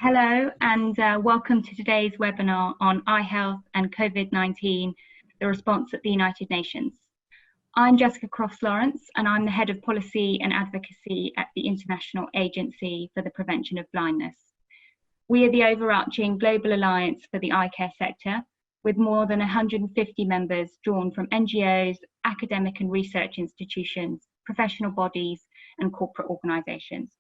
Hello and welcome to today's webinar on eye health and COVID-19, the response at the United Nations. I'm Jessica Crofts-Lawrence and I'm the Head of Policy and Advocacy at the International Agency for the Prevention of Blindness. We are the overarching global alliance for the eye care sector, with more than 150 members drawn from NGOs, academic and research institutions, professional bodies and corporate organisations.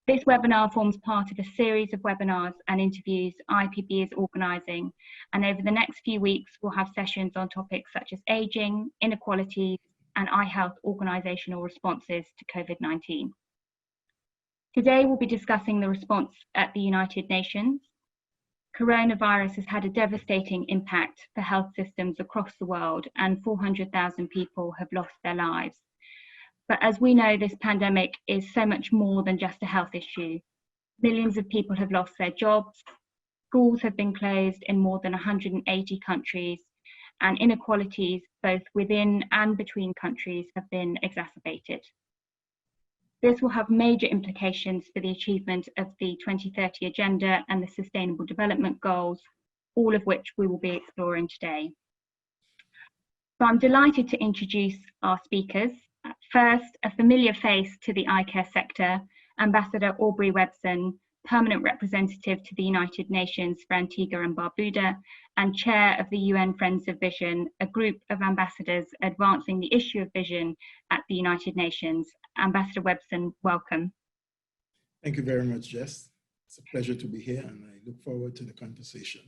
This webinar forms part of a series of webinars and interviews IAPB is organising, and over the next few weeks we'll have sessions on topics such as ageing, inequalities and eye health organisational responses to COVID-19. Today we'll be discussing the response at the United Nations. Coronavirus has had a devastating impact for health systems across the world and 400,000 people have lost their lives. But as we know, this pandemic is so much more than just a health issue. Millions of people have lost their jobs, schools have been closed in more than 180 countries, and inequalities both within and between countries have been exacerbated. This will have major implications for the achievement of the 2030 Agenda and the Sustainable Development Goals, all of which we will be exploring today. So I'm delighted to introduce our speakers. First, a familiar face to the eye care sector, Ambassador Aubrey Webson, Permanent Representative to the United Nations for Antigua and Barbuda, and Chair of the UN Friends of Vision, a group of ambassadors advancing the issue of vision at the United Nations. Ambassador Webson, welcome. Thank you very much, Jess. It's a pleasure to be here and I look forward to the conversation.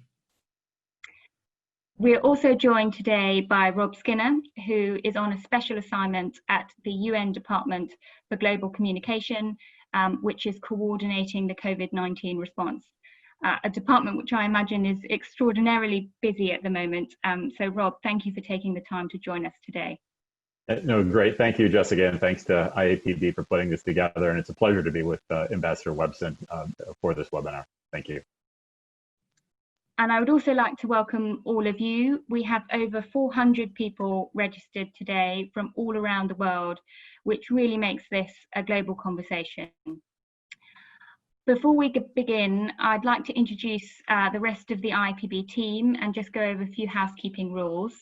We're also joined today by Rob Skinner, who is on a special assignment at the UN Department for Global Communication, which is coordinating the COVID-19 response. A department which I imagine is extraordinarily busy at the moment. So Rob, thank you for taking the time to join us today. No, great. Thank you, Jessica, and thanks to IAPB for putting this together. And it's a pleasure to be with Ambassador Webson for this webinar. Thank you. And I would also like to welcome all of you. We have over 400 people registered today from all around the world, which really makes this a global conversation. Before we begin, I'd like to introduce the rest of the IAPB team and just go over a few housekeeping rules.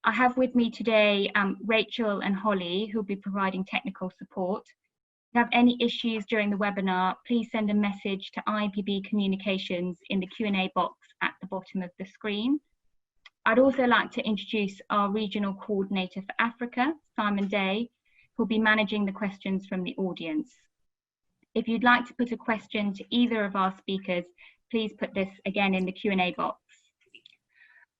I have with me today Rachel and Holly, who will be providing technical support. If you have any issues during the webinar, please send a message to IAPB Communications in the Q&A box at the bottom of the screen. I'd also like to introduce our Regional Coordinator for Africa, Simon Day, who will be managing the questions from the audience. If you'd like to put a question to either of our speakers, please put this again in the Q&A box.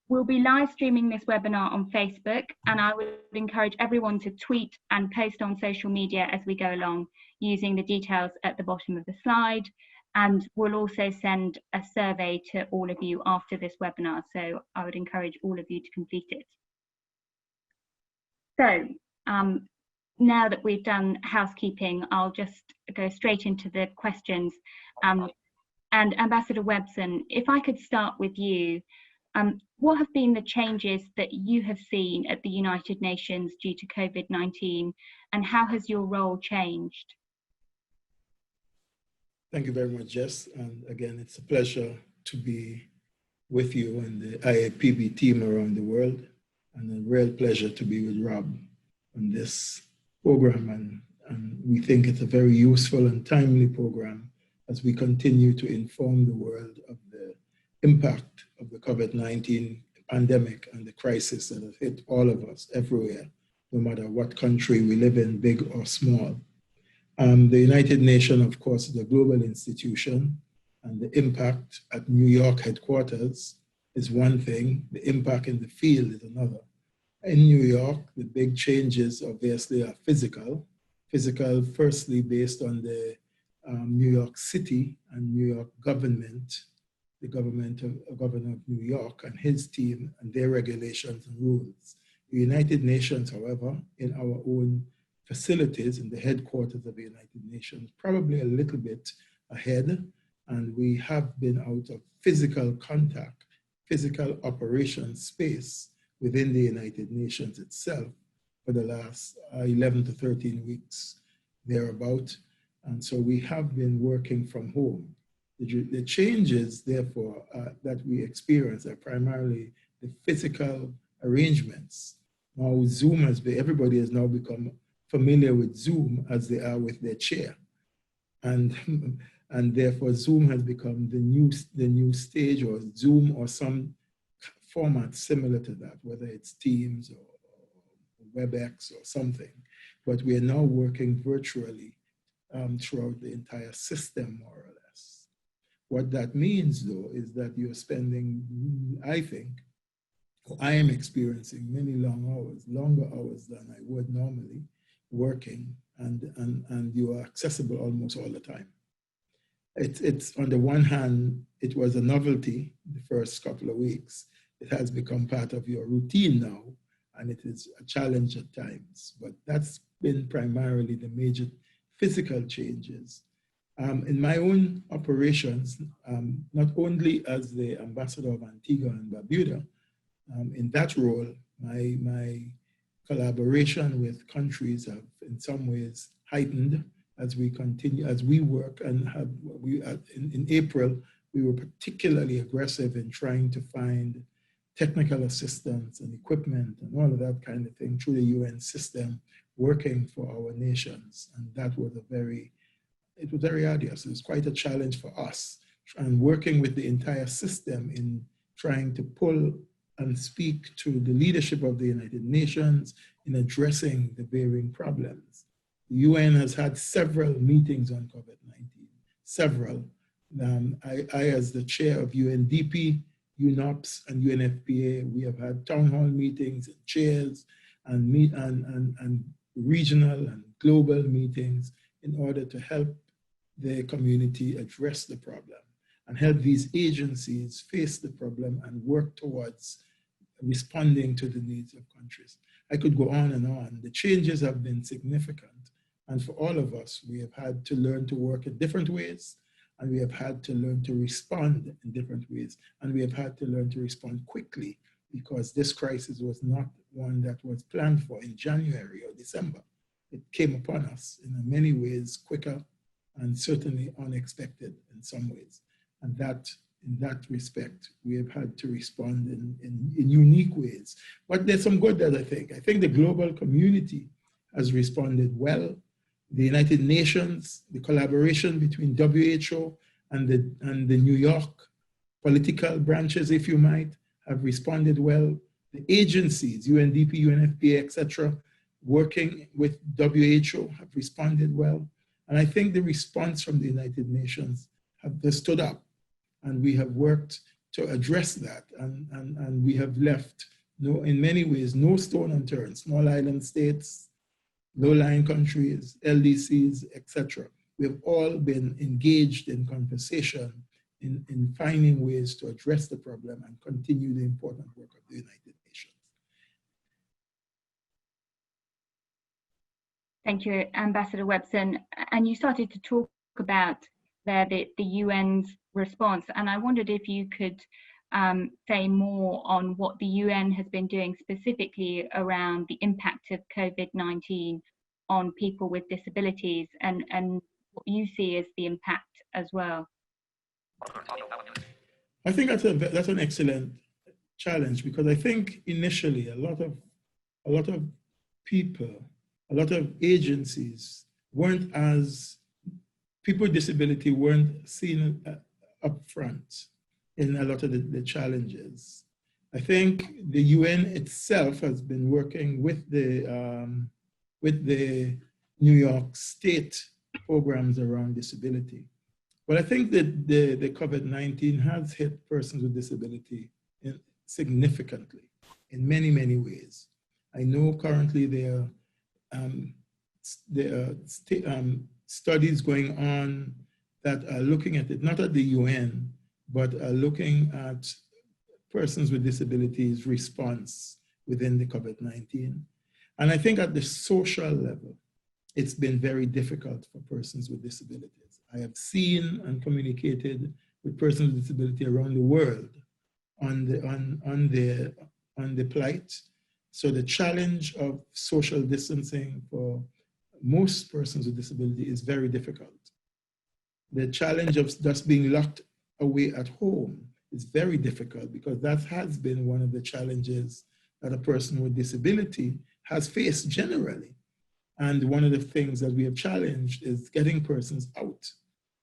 We'll be live streaming this webinar on Facebook, and I would encourage everyone to tweet and post on social media as we go along using the details at the bottom of the slide. And we'll also send a survey to all of you after this webinar, so I would encourage all of you to complete it. So now that we've done housekeeping, I'll just go straight into the questions. And Ambassador Webson, if I could start with you, what have been the changes that you have seen at the United Nations due to COVID-19, and how has your role changed? Thank you very much, Jess. And again, it's a pleasure to be with you and the IAPB team around the world, and a real pleasure to be with Rob on this program. And we think it's a very useful and timely program as we continue to inform the world of the impact of the COVID-19 pandemic and the crisis that has hit all of us everywhere, no matter what country we live in, big or small. The United Nations, of course, is a global institution, and the impact at New York headquarters is one thing, the impact in the field is another. In New York, the big changes obviously are physical. Physical, firstly, based on the New York City and New York government, the governor of New York and his team and their regulations and rules. The United Nations, however, in our own facilities in the headquarters of the United Nations, probably a little bit ahead, and we have been out of physical contact, physical operation space within the United Nations itself for the last 11 to 13 weeks, thereabout. And so we have been working from home. The changes, therefore, that we experience are primarily the physical arrangements. Now, Zoom everybody has now become familiar with Zoom as they are with their chair. And, and therefore, Zoom has become the new stage, or Zoom or some format similar to that, whether it's Teams or WebEx or something. But we are now working virtually throughout the entire system, more or less. What that means, though, is that you're spending, I think, or I am experiencing many longer hours than I would normally, working, and you are accessible almost all the time. It's on the one hand, it was a novelty the first couple of weeks. It has become part of your routine now, and it is a challenge at times. But that's been primarily the major physical changes. In my own operations, not only as the ambassador of Antigua and Barbuda, in that role, my collaboration with countries have in some ways heightened as we continue, as we work, and in April, we were particularly aggressive in trying to find technical assistance and equipment and all of that kind of thing through the UN system, working for our nations. And that was it was very arduous. It was quite a challenge for us, and working with the entire system in trying to pull and speak to the leadership of the United Nations in addressing the varying problems. The UN has had several meetings on COVID-19, several. I, as the chair of UNDP, UNOPS, and UNFPA, we have had town hall meetings and chairs and regional and global meetings in order to help the community address the problem and help these agencies face the problem and work towards responding to the needs of countries. I could go on and on. The changes have been significant. And for all of us, we have had to learn to work in different ways, and we have had to learn to respond in different ways. And we have had to learn to respond quickly, because this crisis was not one that was planned for in January or December. It came upon us in many ways quicker and certainly unexpected in some ways. And that, in that respect, we have had to respond in unique ways. But there's some good that I think. I think the global community has responded well. The United Nations, the collaboration between WHO and the New York political branches, if you might, have responded well. The agencies, UNDP, UNFPA, etc., working with WHO have responded well. And I think the response from the United Nations have stood up, and we have worked to address that. And we have left, in many ways, no stone unturned. Small island states, low-lying countries, LDCs, etc. We have all been engaged in conversation in finding ways to address the problem and continue the important work of the United Nations. Thank you, Ambassador Webson. And you started to talk about the UN's response, and I wondered if you could say more on what the UN has been doing specifically around the impact of COVID-19 on people with disabilities, and what you see as the impact as well. I think that's an excellent challenge, because I think initially a lot of people, a lot of agencies people with disability weren't seen up front in a lot of the challenges. I think the UN itself has been working with the New York State programs around disability. But I think that the COVID-19 has hit persons with disability significantly in many, many ways. I know currently there are studies going on that are looking at it, not at the UN, but are looking at persons with disabilities' response within the COVID-19. And I think at the social level, it's been very difficult for persons with disabilities. I have seen and communicated with persons with disability around the world on the plight. So the challenge of social distancing for most persons with disability is very difficult. The challenge of just being locked away at home is very difficult, because that has been one of the challenges that a person with disability has faced generally. And one of the things that we have challenged is getting persons out.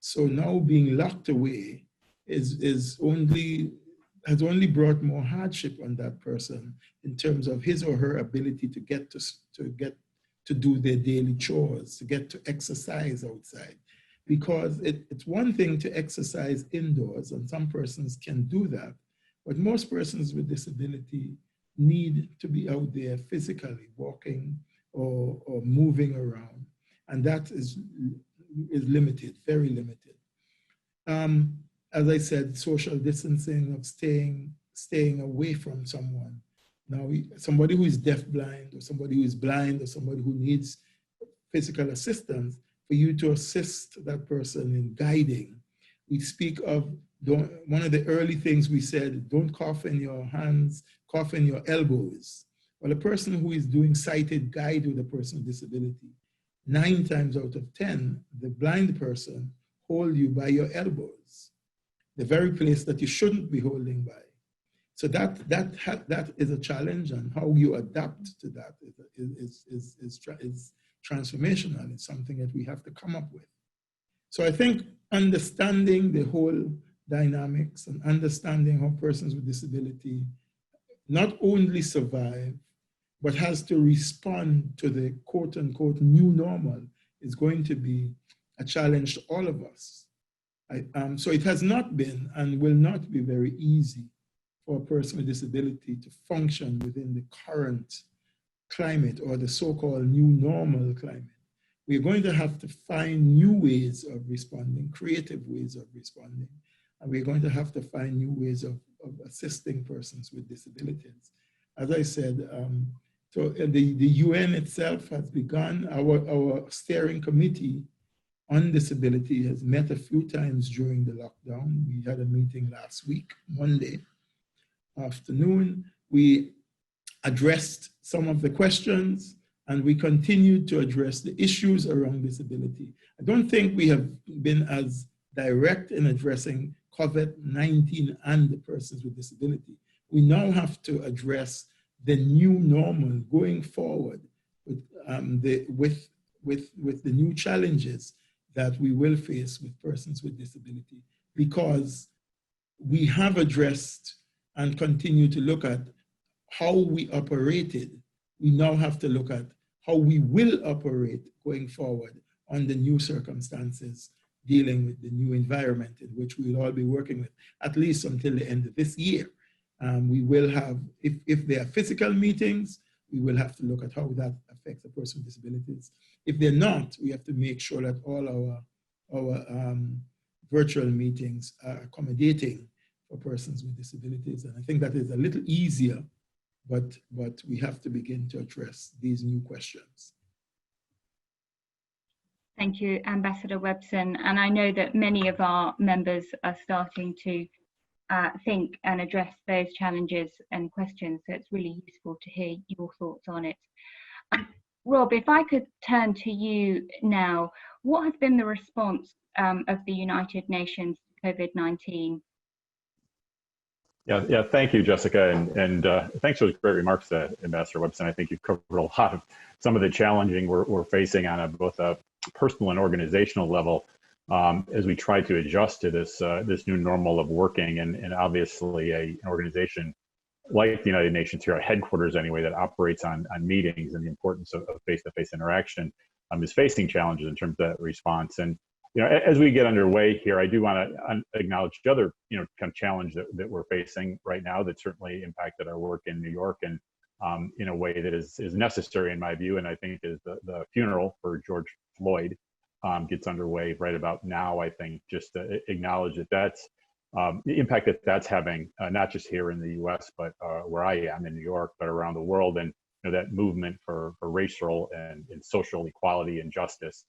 So now being locked away has only brought more hardship on that person in terms of his or her ability to get to do their daily chores, to get to exercise outside. Because it's one thing to exercise indoors, and some persons can do that, but most persons with disability need to be out there physically walking or moving around, and that is limited, very limited. As I said, social distancing, of staying away from someone. Now, somebody who is deafblind, or somebody who is blind, or somebody who needs physical assistance, for you to assist that person in guiding. We speak of, one of the early things we said, don't cough in your hands, cough in your elbows. Well, a person who is doing sighted guide with a person with disability, 9 times out of 10, the blind person hold you by your elbows, the very place that you shouldn't be holding by. So that is a challenge, and how you adapt to that is transformational. It's something that we have to come up with. So I think understanding the whole dynamics and understanding how persons with disability not only survive, but has to respond to the quote unquote new normal is going to be a challenge to all of us. So it has not been and will not be very easy for a person with disability to function within the current climate, or the so-called new normal climate. We're going to have to find new ways of responding, creative ways of responding, and we're going to have to find new ways of assisting persons with disabilities. As I said, so the UN itself has begun, our steering committee on disability has met a few times during the lockdown. We had a meeting last week, Monday afternoon. We addressed some of the questions, and we continued to address the issues around disability. I don't think we have been as direct in addressing COVID-19 and the persons with disability. We now have to address the new normal going forward with the new challenges that we will face with persons with disability, because we have addressed and continue to look at how we operated. We now have to look at how we will operate going forward under new circumstances, dealing with the new environment in which we'll all be working with, at least until the end of this year. We will have, if there are physical meetings, we will have to look at how that affects a person with disabilities. If they're not, we have to make sure that all our virtual meetings are accommodating for persons with disabilities. And I think that is a little easier, but we have to begin to address these new questions. Thank you, Ambassador Webson. And I know that many of our members are starting to think and address those challenges and questions. So it's really useful to hear your thoughts on it. Rob, if I could turn to you now, what has been the response of the United Nations to COVID-19? Yeah, thank you, Jessica, and thanks for the great remarks, Ambassador Webson. I think you've covered a lot of some of the challenging we're facing on both a personal and organizational level as we try to adjust to this new normal of working, and obviously an organization like the United Nations, here, our headquarters anyway, that operates on meetings and the importance of face-to-face interaction, is facing challenges in terms of that response. And as we get underway here, I do want to acknowledge the other, kind of challenge that we're facing right now that certainly impacted our work in New York, and in a way that is necessary in my view. And I think is the funeral for George Floyd gets underway right about now. I think just to acknowledge that's the impact that's having, not just here in the U.S., but where I am in New York, but around the world, and that movement for racial and social equality and justice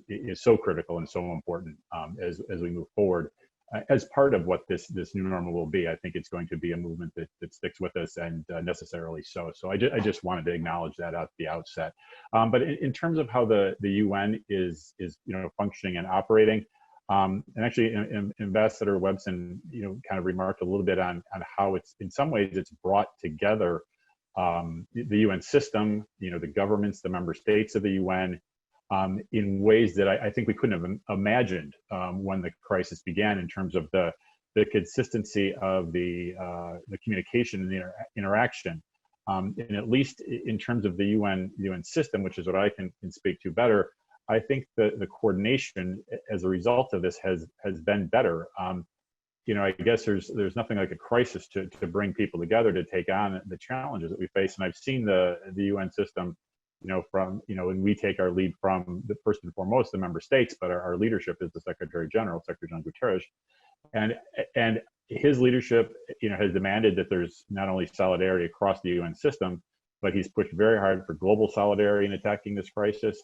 is so critical and so important as we move forward. As part of what this new normal will be, I think it's going to be a movement that sticks with us, and necessarily so. So I just wanted to acknowledge that at the outset. But in terms of how the UN is functioning and operating, And actually, Ambassador Webson, kind of remarked a little bit on how it's, in some ways, it's brought together the UN system, the governments, the member states of the UN, in ways that I think we couldn't have imagined when the crisis began, in terms of the consistency of the communication and the interaction. And at least in terms of the UN system, which is what I can speak to better, I think the coordination as a result of this has been better. I guess there's nothing like a crisis to bring people together to take on the challenges that we face. And I've seen the UN system, and we take our lead from the first and foremost the member states, but our leadership is the Secretary General Guterres, and his leadership, has demanded that there's not only solidarity across the UN system, but he's pushed very hard for global solidarity in attacking this crisis.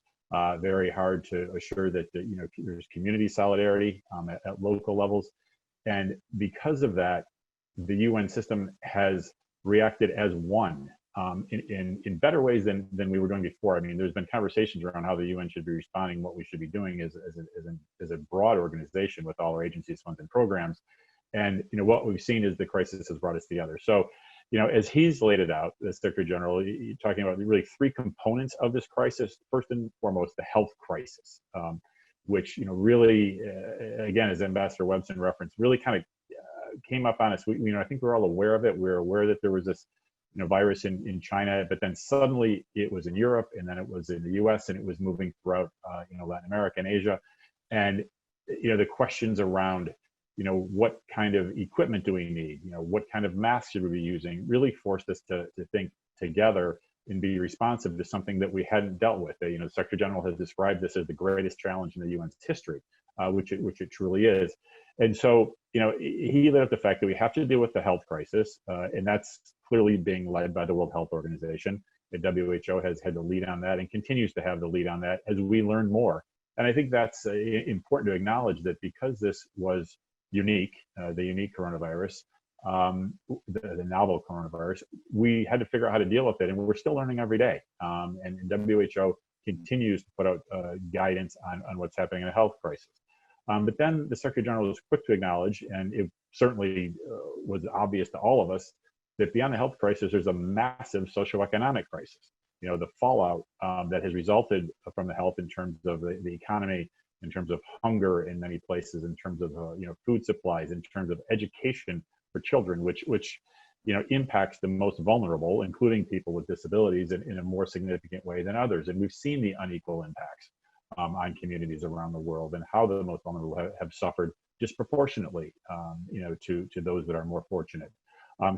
Very hard to assure that there's community solidarity at local levels. And because of that, the UN system has reacted as one in better ways than we were doing before. I mean, there's been conversations around how the UN should be responding, what we should be doing as a broad organization with all our agencies, funds, and programs. And what we've seen is the crisis has brought us together. So, as he's laid it out, the Secretary General, talking about really three components of this crisis. First and foremost, the health crisis, which really, again, as Ambassador Webson referenced, really kind of came up on us. I think we're all aware of it. We're aware that there was this virus in China, but then suddenly it was in Europe, and then it was in the US, and it was moving throughout Latin America and Asia. And the questions around what kind of equipment do we need, what kind of masks should we be using, really forced us to think together and be responsive to something that we hadn't dealt with. The Secretary General has described this as the greatest challenge in the UN's history, which it truly is. And so, he laid out the fact that we have to deal with the health crisis, and that's clearly being led by the World Health Organization. The WHO has had the lead on that and continues to have the lead on that as we learn more. And I think that's important to acknowledge, that because this was unique, the unique coronavirus, the novel coronavirus, we had to figure out how to deal with it, and we're still learning every day. And WHO continues to put out guidance on what's happening in the health crisis. But then the Secretary General was quick to acknowledge, and it certainly was obvious to all of us, that beyond the health crisis, there's a massive socioeconomic crisis. The fallout that has resulted from the health, in terms of the economy, in terms of hunger in many places, in terms of food supplies, in terms of education for children, which impacts the most vulnerable, including people with disabilities, in a more significant way than others. And we've seen the unequal impacts on communities around the world, and how the most vulnerable have suffered disproportionately, to those that are more fortunate.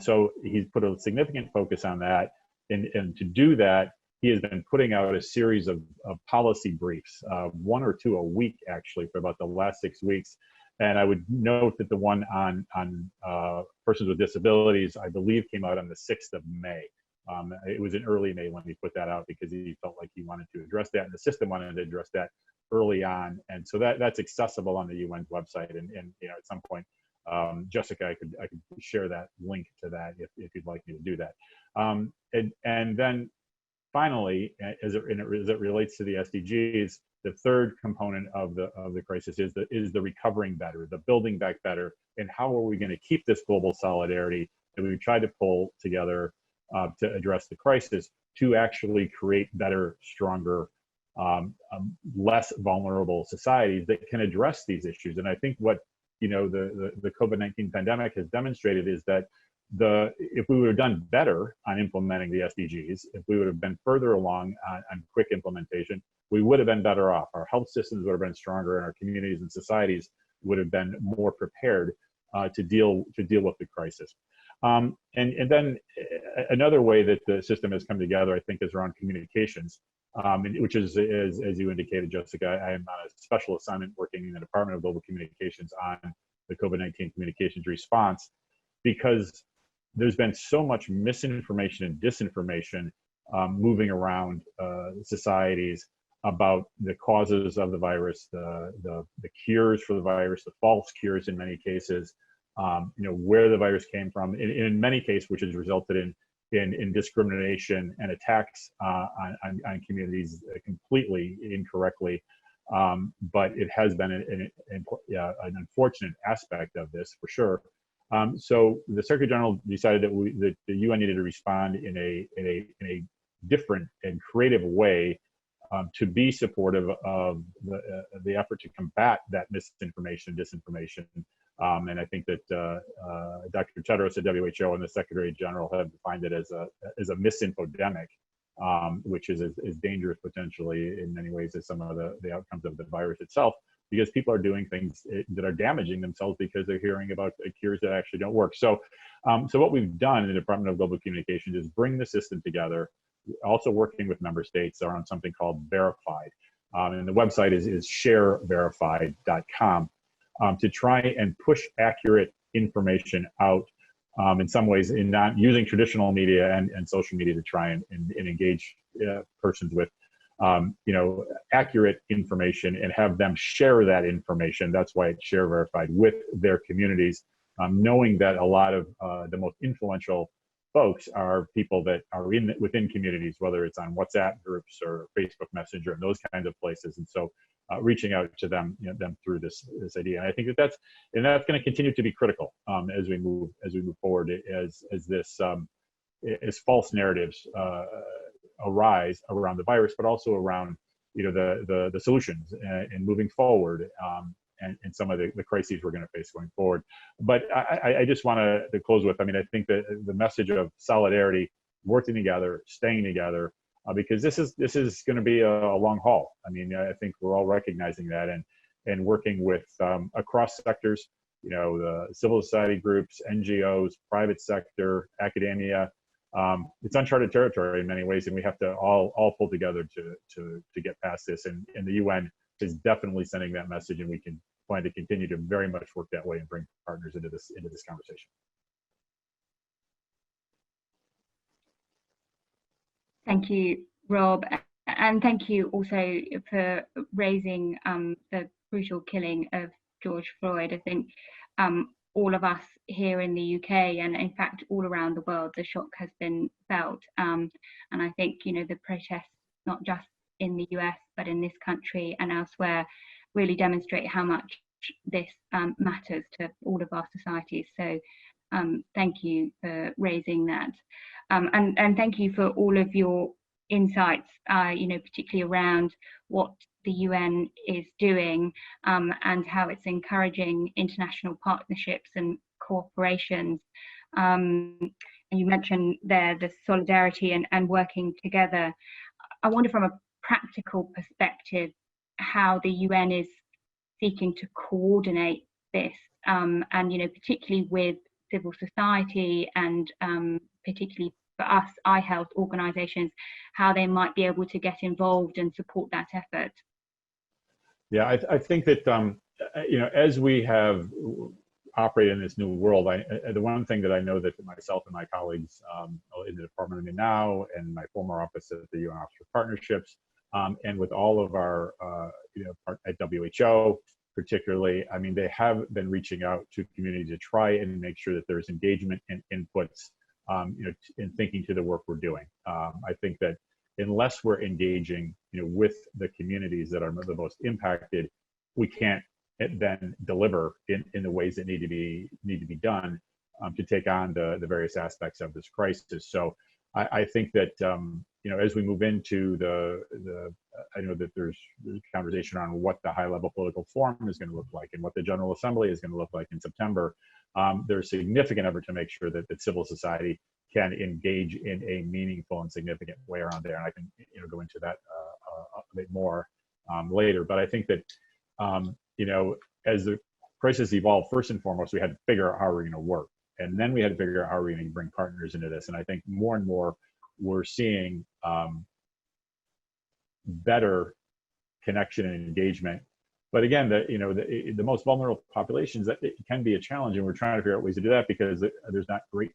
So he's put a significant focus on that, and to do that, he has been putting out a series of policy briefs, one or two a week, actually, for about the last 6 weeks. And I would note that the one on persons with disabilities, I believe, came out on the 6th of May. It was in early May when he put that out, because he felt like he wanted to address that, and the system wanted to address that early on. And so that's accessible on the UN's website. And at some point, Jessica, I could share that link to that if you'd like me to do that. And then finally, as it relates to the SDGs, the third component of the crisis is the recovering better, the building back better, and how are we going to keep this global solidarity that we tried to pull together to address the crisis, to actually create better, stronger, less vulnerable societies that can address these issues. And I think what the COVID-19 pandemic has demonstrated is that if we would have done better on implementing the SDGs, if we would have been further along on quick implementation, we would have been better off. Our health systems would have been stronger, and our communities and societies would have been more prepared to deal with the crisis. And then another way that the system has come together, I think, is around communications, which is, as you indicated, Jessica, I am on a special assignment working in the Department of Global Communications on the COVID-19 communications response, because there's been so much misinformation and disinformation moving around societies about the causes of the virus, the cures for the virus, the false cures in many cases, where the virus came from, in many cases, which has resulted in discrimination and attacks on communities completely incorrectly. but it has been an unfortunate aspect of this for sure. So the Secretary General decided that the UN needed to respond in a different and creative way to be supportive of the effort to combat that misinformation, disinformation. And I think that Dr. Tedros at WHO and the Secretary General have defined it as a misinfodemic, which is as dangerous potentially in many ways as some of the outcomes of the virus itself, because people are doing things that are damaging themselves because they're hearing about cures that actually don't work. So, so what we've done in the Department of Global Communications is bring the system together, also working with member states on something called Verified. And the website is shareverified.com to try and push accurate information out in some ways in not using traditional media and social media to try and engage persons with accurate information and have them share that information. That's why it's Share Verified with their communities, knowing that a lot of the most influential folks are people that are within communities, whether it's on WhatsApp groups or Facebook Messenger and those kinds of places. And so reaching out to them, them through this idea. And I think that's going to continue to be critical as we move forward, as false narratives arise around the virus, but also around the solutions and moving forward. And some of the crises we're going to face going forward. But I just want to close with, I think that the message of solidarity, working together, staying together, because this is going to be a long haul. I think we're all recognizing that and working with across sectors, the civil society groups, NGOs, private sector, academia. It's uncharted territory in many ways, and we have to all pull together to get past this. And the UN is definitely sending that message, and we can plan to continue to very much work that way and bring partners into this conversation. Thank you, Rob, and thank you also for raising the brutal killing of George Floyd. I think all of us here in the UK and in fact all around the world, the shock has been felt, and I think the protests, not just in the US but in this country and elsewhere, really demonstrate how much this matters to all of our societies. So thank you for raising that, and thank you for all of your insights, particularly around what the UN is doing and how it's encouraging international partnerships and cooperations. And you mentioned there the solidarity and working together. I wonder from a practical perspective how the UN is seeking to coordinate this, and particularly with civil society and particularly for us iHealth organisations, how they might be able to get involved and support that effort. Yeah, I think that as we have operated in this new world, the one thing that I know that myself and my colleagues in the department I'm in now, and my former office at the UN Office for Partnerships, and with all of our at WHO particularly, they have been reaching out to community to try and make sure that there's engagement and inputs in thinking to the work we're doing. I think that unless we're engaging with the communities that are the most impacted, we can't then deliver in the ways that need to be done to take on the various aspects of this crisis. So I think that as we move into I know that there's conversation on what the high-level political forum is going to look like and what the General Assembly is going to look like in September. There's significant effort to make sure that civil society can engage in a meaningful and significant way around there. And I can go into that a bit more later. But I think that as the crisis evolved, first and foremost, we had to figure out how we're going to work. And then we had to figure out how we're going to bring partners into this. And I think more and more we're seeing better connection and engagement. But again, the most vulnerable populations, that it can be a challenge, and we're trying to figure out ways to do that because there's not great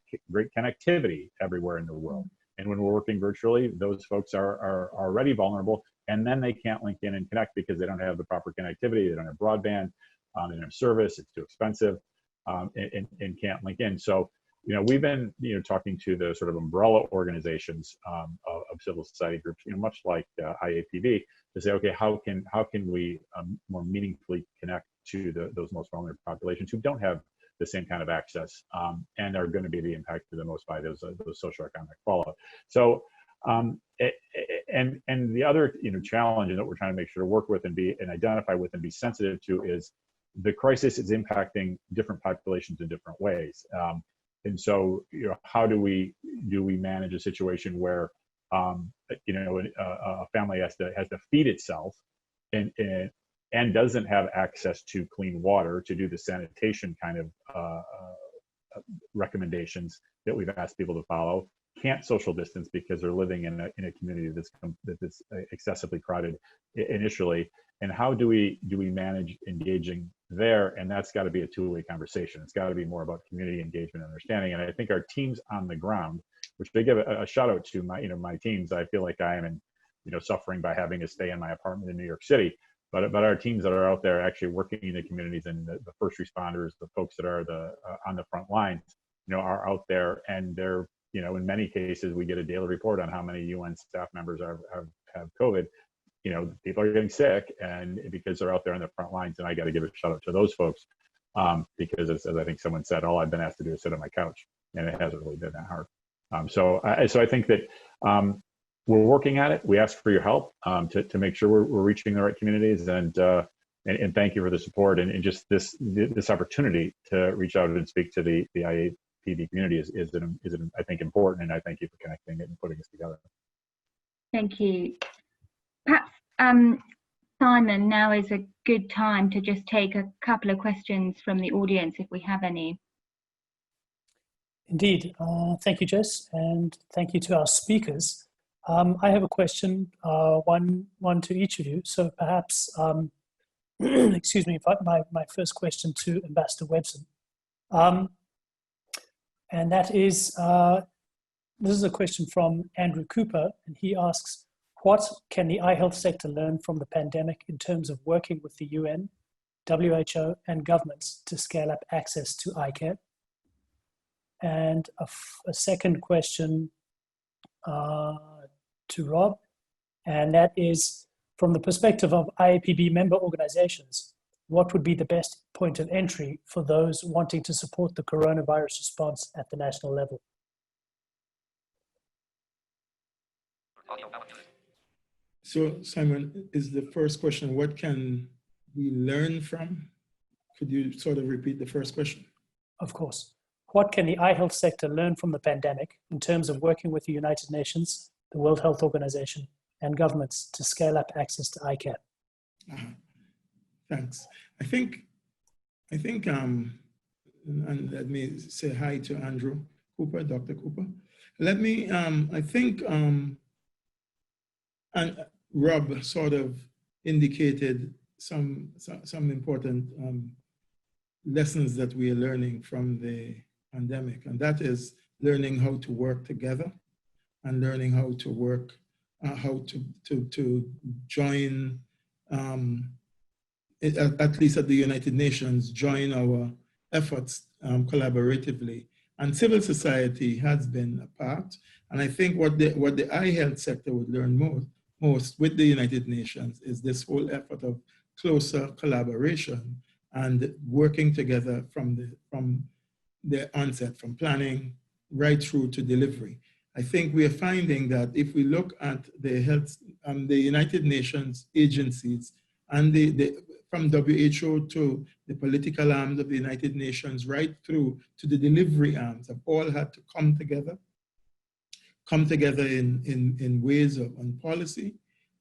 connectivity everywhere in the world. And when we're working virtually, those folks are already vulnerable, and then they can't link in and connect because they don't have the proper connectivity, they don't have broadband, they don't have service, it's too expensive, and can't link in. So we've been talking to the sort of umbrella organizations of of civil society groups, much like IAPB, to say, okay, how can we more meaningfully connect to those most vulnerable populations who don't have the same kind of access and are going to be impacted the most by those socioeconomic fallout. So, and the other challenge that we're trying to make sure to work with and identify with and be sensitive to is the crisis is impacting different populations in different ways. And so, how do we manage a situation where a family has to feed itself and doesn't have access to clean water to do the sanitation kind of recommendations that we've asked people to follow, can't social distance because they're living in a community that's excessively crowded initially, and how do we manage engaging there? And that's got to be a two-way conversation. It's got to be more about community engagement and understanding. And I think our teams on the ground, which they give a shout out to my teams. I feel like I am suffering by having to stay in my apartment in New York City. But our teams that are out there actually working in the communities, and the first responders, the folks that are on the front lines, are out there, and they're in many cases we get a daily report on how many UN staff members have COVID. People are getting sick, and because they're out there on the front lines, and I got to give a shout out to those folks because as I think someone said, all I've been asked to do is sit on my couch, and it hasn't really been that hard. So I think that we're working at it. We ask for your help to make sure we're reaching the right communities, and thank you for the support and just this opportunity to reach out and speak to the IAPB community is I think important, and I thank you for connecting it and putting us together. Thank you. Perhaps Simon, now is a good time to just take a couple of questions from the audience if we have any. Indeed. Thank you, Jess, and thank you to our speakers. I have a question, one to each of you. So perhaps, excuse me, my first question to Ambassador Webson. And that is, this is a question from Andrew Cooper, and he asks, what can the eye health sector learn from the pandemic in terms of working with the UN, WHO, and governments to scale up access to eye care? And a second question to Rob, and that is, from the perspective of IAPB member organizations, what would be the best point of entry for those wanting to support the coronavirus response at the national level? So, Simon, is the first question, what can we learn from? Could you sort of repeat the first question? Of course. What can the eye health sector learn from the pandemic in terms of working with the United Nations, the World Health Organization, and governments to scale up access to eye care? Thanks. I think, and let me say hi to Andrew Cooper, Dr. Cooper. Let me, I think, and Rob sort of indicated some important lessons that we are learning from the pandemic, and that is learning how to work together and learning how to work, how to join, at least at the United Nations, join our efforts collaboratively. And civil society has been a part. And I think what the eye health sector would learn most with the United Nations is this whole effort of closer collaboration and working together from the onset, from planning right through to delivery. I think we are finding that if we look at the health, the United Nations agencies and from WHO to the political arms of the United Nations, right through to the delivery arms, have all had to come together in ways of on policy,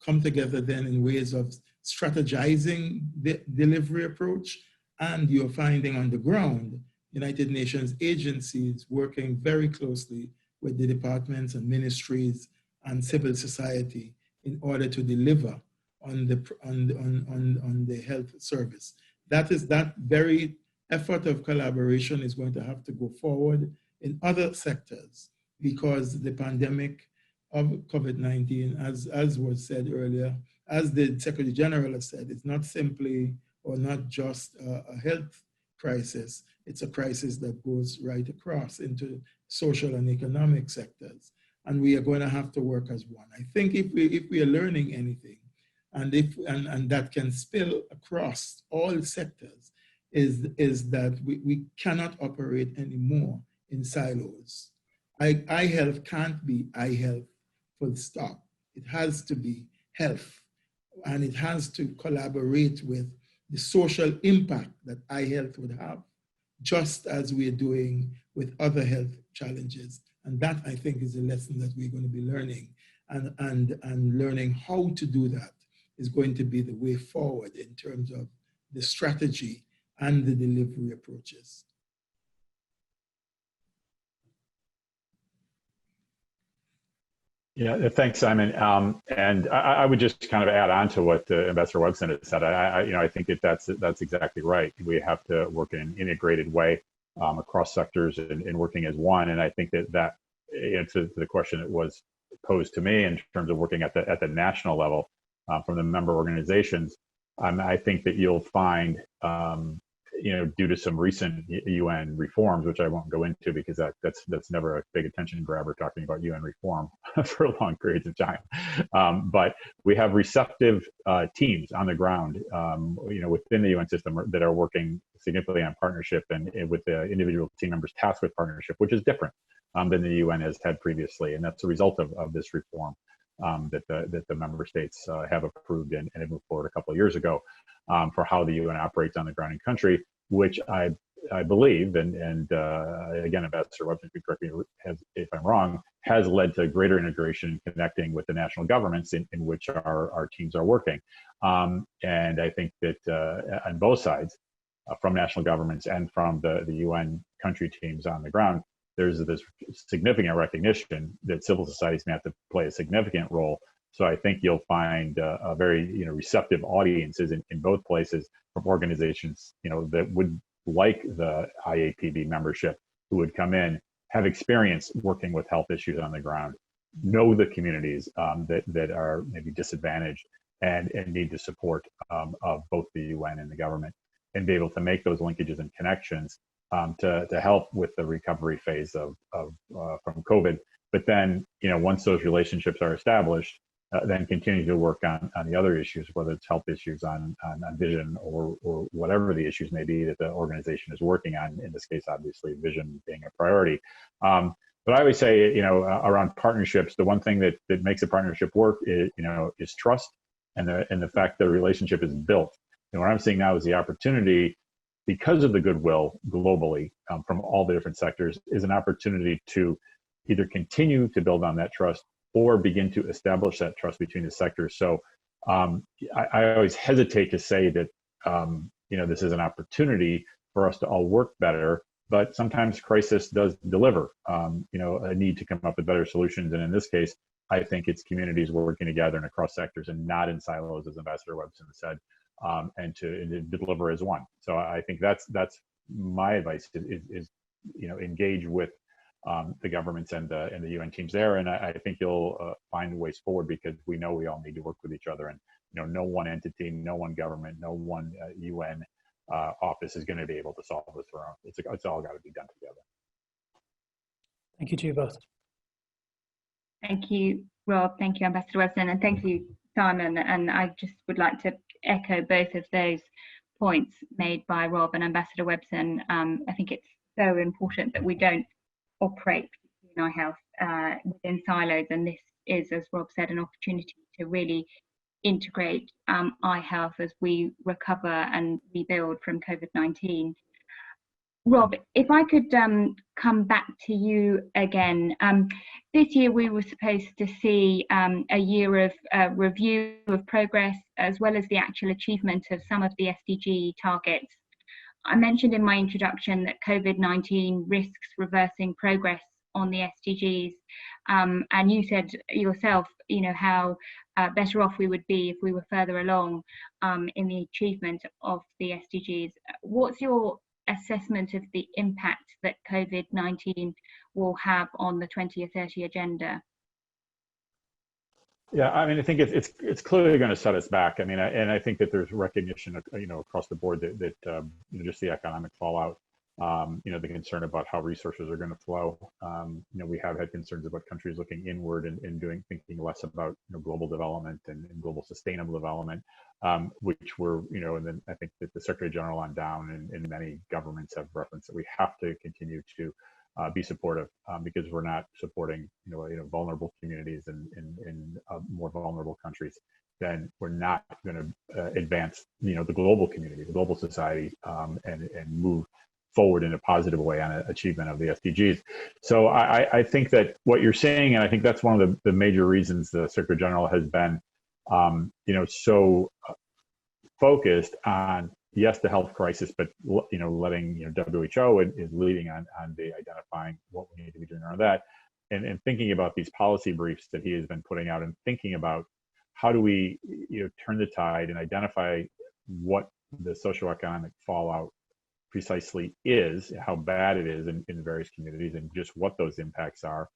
come together then in ways of strategizing the delivery approach. And you're finding on the ground, United Nations agencies working very closely with the departments and ministries and civil society in order to deliver on the health service. That very effort of collaboration is going to have to go forward in other sectors, because the pandemic of COVID-19, as was said earlier, as the Secretary General has said, it's not simply or not just a health crisis, it's a crisis that goes right across into social and economic sectors. and we are going to have to work as one. I think if we are learning anything, and that can spill across all sectors, is that we cannot operate anymore in silos. Eye health can't be eye health full stop. It has to be health, and it has to collaborate with the social impact that eye health would have, just as we're doing with other health challenges. And that, I think, is a lesson that we're going to be learning, and learning how to do that is going to be the way forward in terms of the strategy and the delivery approaches. Yeah, thanks, Simon. And I would just kind of add on to what Ambassador Webson has said. I think that's exactly right. We have to work in an integrated way across sectors and working as one. And I think that to the question that was posed to me in terms of working at the national level from the member organizations, I think that you'll find, due to some recent UN reforms, which I won't go into because that's never a big attention grabber, talking about UN reform for long periods of time. But we have receptive teams on the ground, within the UN system that are working significantly on partnership and with the individual team members tasked with partnership, which is different than the UN has had previously, and that's a result of this reform that the member states have approved and have moved forward a couple of years ago for how the UN operates on the ground in country, which I believe, and again, Ambassador Webson, if you correct me if I'm wrong, has led to greater integration and connecting with the national governments in which our teams are working. And I think that on both sides, from national governments and from the UN country teams on the ground, there's this significant recognition that civil societies may have to play a significant role. So I think you'll find a very receptive audiences in both places from organizations that would like the IAPB membership, who would come in, have experience working with health issues on the ground, know the communities that are maybe disadvantaged and need the support of both the UN and the government, and be able to make those linkages and connections to help with the recovery phase from COVID. But then, once those relationships are established, then continue to work on the other issues, whether it's health issues on vision or whatever the issues may be that the organization is working on. In this case, obviously, vision being a priority. But I always say, around partnerships, the one thing that makes a partnership work is trust, and the fact that the relationship is built. And what I'm seeing now is the opportunity, because of the goodwill globally from all the different sectors, is an opportunity to either continue to build on that trust or begin to establish that trust between the sectors. So I always hesitate to say that this is an opportunity for us to all work better, but sometimes crisis does deliver a need to come up with better solutions. And in this case, I think it's communities working together and across sectors and not in silos, as Ambassador Webson said, and to deliver as one. So I think that's my advice is engage with the governments and the UN teams there, and I think you'll find ways forward, because we know we all need to work with each other, and no one entity, no one government, no one UN office is going to be able to solve this for us. It's all got to be done together. Thank you to you both. Thank you, Rob. Thank you, Ambassador Webson, and thank you, Simon. And I just would like to echo both of those points made by Rob and Ambassador Webson. I think it's so important that we don't operate in eye health within silos, and this is, as Rob said, an opportunity to really integrate eye health as we recover and rebuild from COVID-19. Rob, if I could come back to you again. This year we were supposed to see a year of review of progress, as well as the actual achievement of some of the SDG targets. I mentioned in my introduction that COVID-19 risks reversing progress on the SDGs, and you said yourself, how better off we would be if we were further along in the achievement of the SDGs. What's your assessment of the impact that COVID-19 will have on the 2030 agenda? Yeah, I mean, I think it's clearly going to set us back. I mean, and I think that there's recognition, across the board that just the economic fallout the concern about how resources are going to flow. We have had concerns about countries looking inward and thinking less about global development and global sustainable development, which were, and then I think that the Secretary General on down and many governments have referenced that we have to continue to be supportive because we're not supporting vulnerable communities in more vulnerable countries, then we're not going to advance the global community, the global society, and move forward in a positive way on achievement of the SDGs. So I think that what you're saying, and I think that's one of the major reasons the Secretary General has been so focused on, yes, the health crisis, but letting WHO is leading on the identifying what we need to be doing around that, and thinking about these policy briefs that he has been putting out, and thinking about how do we turn the tide and identify what the socioeconomic fallout precisely is, how bad it is in various communities, and just what those impacts are.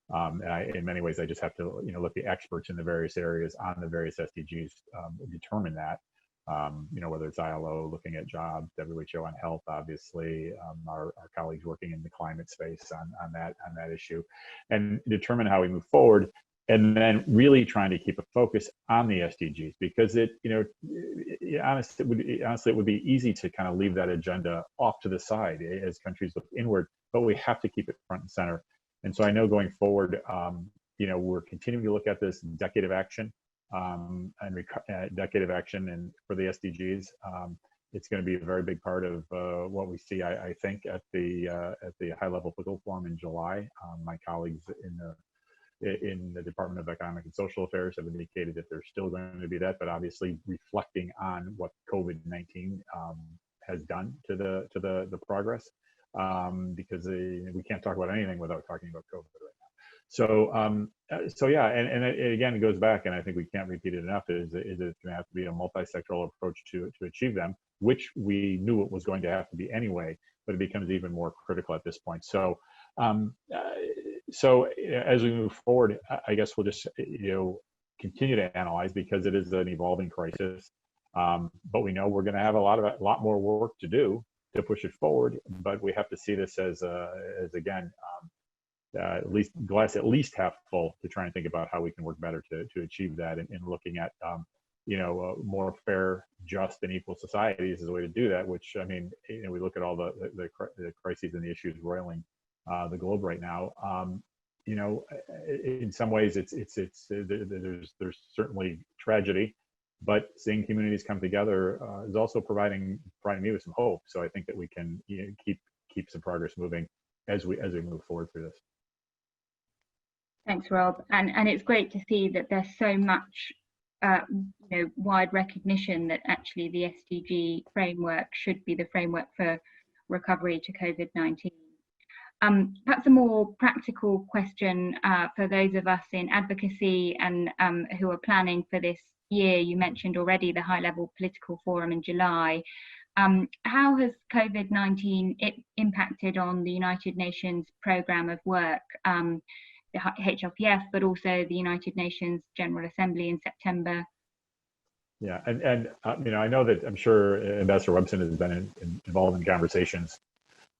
And in many ways, I just have to let the experts in the various areas on the various SDGs determine that. Whether it's ILO looking at jobs, WHO on health, obviously, our colleagues working in the climate space on that issue, and determine how we move forward. And then really trying to keep a focus on the SDGs, because honestly, it would be easy to kind of leave that agenda off to the side as countries look inward, but we have to keep it front and center. And so I know going forward, we're continuing to look at this decade of action, and for the SDGs. It's going to be a very big part of what we see, I think, at the high-level political forum in July. My colleagues in the Department of Economic and Social Affairs have indicated that there's still going to be that, but obviously reflecting on what COVID-19 has done to the progress, because we can't talk about anything without talking about COVID right now. So yeah, and it, again, it goes back, and I think we can't repeat it enough, is it's going to have to be a multi-sectoral approach to achieve them, which we knew it was going to have to be anyway, but it becomes even more critical at this point. So as we move forward, I guess we'll just continue to analyze, because it is an evolving crisis. But we know we're going to have a lot more work to do to push it forward. But we have to see this as again, at least glass at least half full, to try and think about how we can work better to achieve that, and looking at more fair, just, and equal societies as a way to do that. Which, I mean, we look at all the crises and the issues roiling the globe right now. In some ways, there's certainly tragedy, but seeing communities come together is also providing me with some hope. So I think that we can keep some progress moving as we move forward through this. Thanks, Rob. And it's great to see that there's so much wide recognition that actually the SDG framework should be the framework for recovery to COVID-19. Perhaps a more practical question for those of us in advocacy and who are planning for this year. You mentioned already the high-level political forum in July. How has COVID-19 impacted on the United Nations programme of work, the HLPF, but also the United Nations General Assembly in September? Yeah, and I know that I'm sure Ambassador Webson has been involved in conversations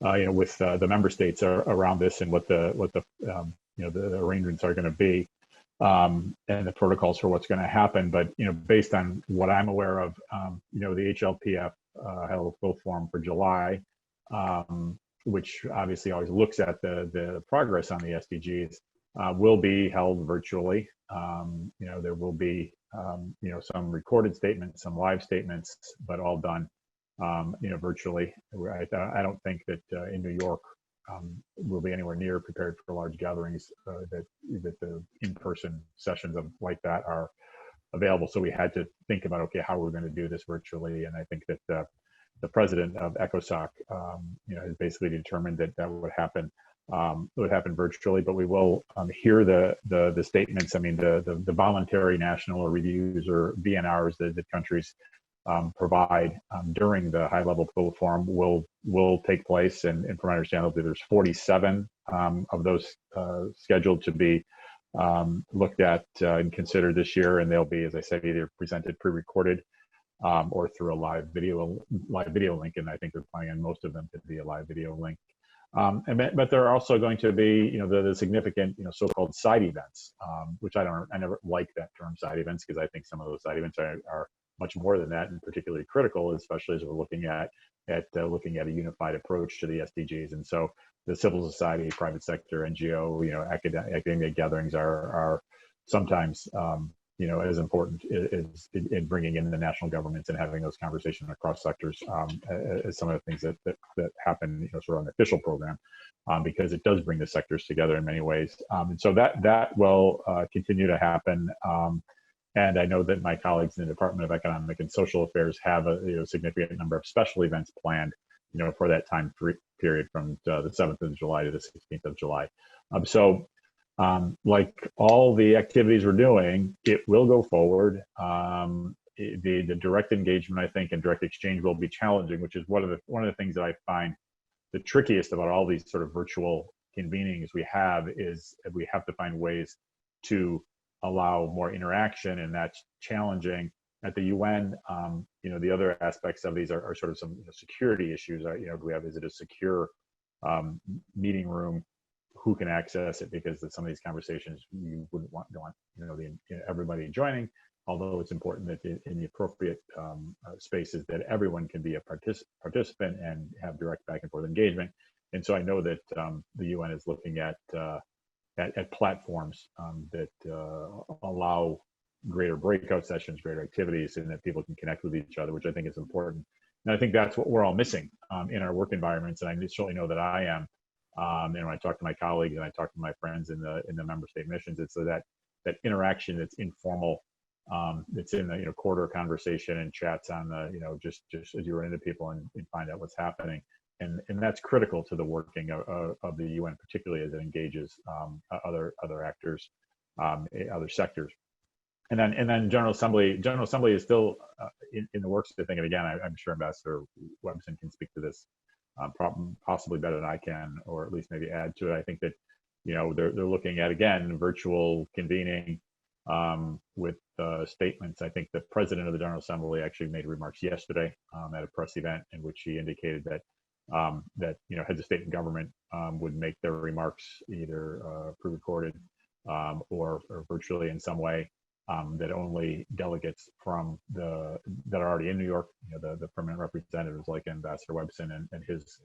with the member states around this, and what the arrangements are going to be, and the protocols for what's going to happen. But based on what I'm aware of, the HLPF held a full forum for July, which obviously always looks at the progress on the SDGs, will be held virtually. There will be some recorded statements, some live statements, but all done virtually. I don't think that in New York we'll be anywhere near prepared for large gatherings that the in-person sessions like that are available. So we had to think about, okay, how we're going to do this virtually. And I think that the president of ECOSOC has basically determined that would happen virtually, but we will hear the statements. I mean, the voluntary national reviews, or VNRs, that countries provide during the high-level political forum will take place, and from my understanding, there's 47 of those scheduled to be looked at and considered this year, and they'll be, as I said, either presented pre-recorded or through a live video link, and I think they're planning on most of them to be a live video link. But there are also going to be, the significant, so-called side events, which I never like that term side events, because I think some of those side events are much more than that, and particularly critical, especially as we're looking at a unified approach to the SDGs. And so the civil society, private sector, NGO, academia gatherings are sometimes, as important is in bringing in the national governments and having those conversations across sectors, as some of the things that happen, sort of on the official program, because it does bring the sectors together in many ways. And so that will continue to happen. And I know that my colleagues in the Department of Economic and Social Affairs have a significant number of special events planned, for that time period from the 7th of July to the 16th of July. Like all the activities we're doing, it will go forward. The direct engagement, I think, and direct exchange will be challenging, which is one of the things that I find the trickiest about all these sort of virtual convenings we have, is we have to find ways to allow more interaction, and that's challenging. At the UN, the other aspects of these are sort of some security issues. Is it a secure meeting room? Who can access it? Because some of these conversations you wouldn't want everybody joining. Although it's important that in the appropriate spaces that everyone can be a participant and have direct back and forth engagement. And so I know that the UN is looking at platforms that allow greater breakout sessions, greater activities, and that people can connect with each other, which I think is important. And I think that's what we're all missing in our work environments. And I certainly know that I am. And when I talk to my colleagues and I talk to my friends in the member state missions, it's so that interaction that's informal, that's in the quarter conversation and chats on the just as you run into people and find out what's happening. And that's critical to the working of the UN, particularly as it engages other actors, other sectors. And then General Assembly is still in the works. I think, and again, I'm sure Ambassador Webson can speak to this possibly better than I can, or at least maybe add to it. I think that they're looking at, again, virtual convening with statements. I think the President of the General Assembly actually made remarks yesterday at a press event in which he indicated that heads of state and government would make their remarks either pre-recorded or virtually in some way. That only delegates that are already in New York, the permanent representatives like Ambassador Webson and his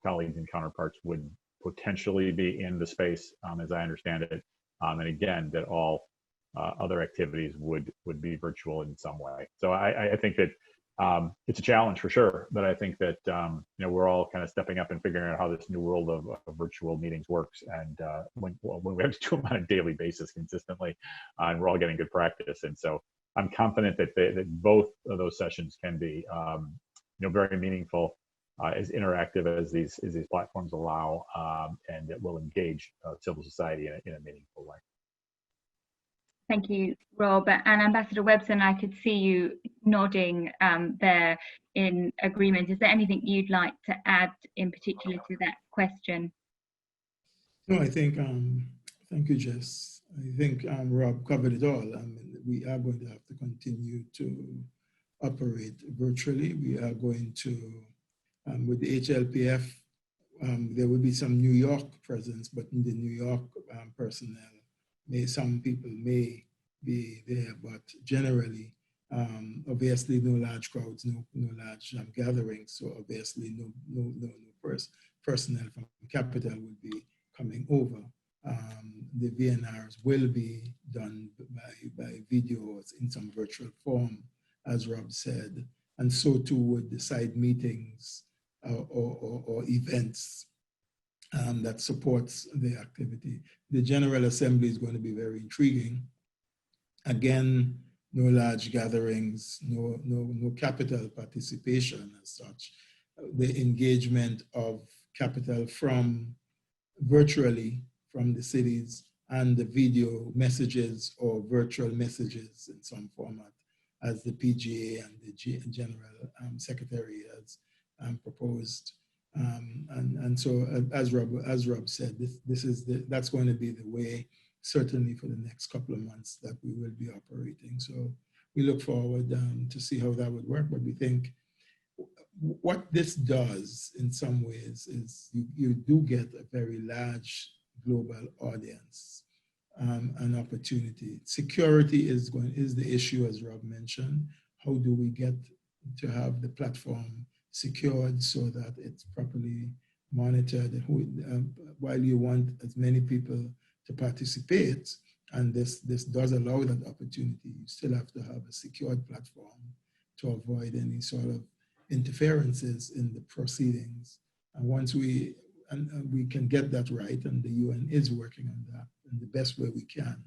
colleagues and counterparts would potentially be in the space, as I understand it. And again, that all other activities would be virtual in some way. So I think that it's a challenge for sure, but I think that we're all kind of stepping up and figuring out how this new world of virtual meetings works. And when we have to do them on a daily basis consistently, and we're all getting good practice. And so I'm confident that both of those sessions can be very meaningful, as interactive as these platforms allow, and that will engage civil society in a meaningful way. Thank you, Rob. And Ambassador Webson, I could see you nodding there in agreement. Is there anything you'd like to add in particular to that question? No, I think, thank you, Jess. I think Rob covered it all. I mean, we are going to have to continue to operate virtually. We are going to, with the HLPF, there will be some New York presence, but in the New York personnel, some people may be there, but generally, obviously, no large crowds, no large gatherings. So obviously, no personnel from Capital will be coming over. The VNRs will be done by videos in some virtual form, as Rob said, and so too would the side meetings or events that supports the activity. The General Assembly is going to be very intriguing. Again, no large gatherings, no capital participation as such. The engagement of capital from virtually from the cities, and the video messages or virtual messages in some format, as the PGA and the General Secretary has proposed. And so, as Rob said, that's going to be the way, certainly for the next couple of months, that we will be operating. So we look forward to see how that would work. But we think what this does in some ways is you do get a very large global audience, an opportunity. Security is the issue, as Rob mentioned. How do we get to have the platform secured so that it's properly monitored? While you want as many people to participate, and this does allow that opportunity, you still have to have a secured platform to avoid any sort of interferences in the proceedings. And once we can get that right, and the UN is working on that in the best way we can,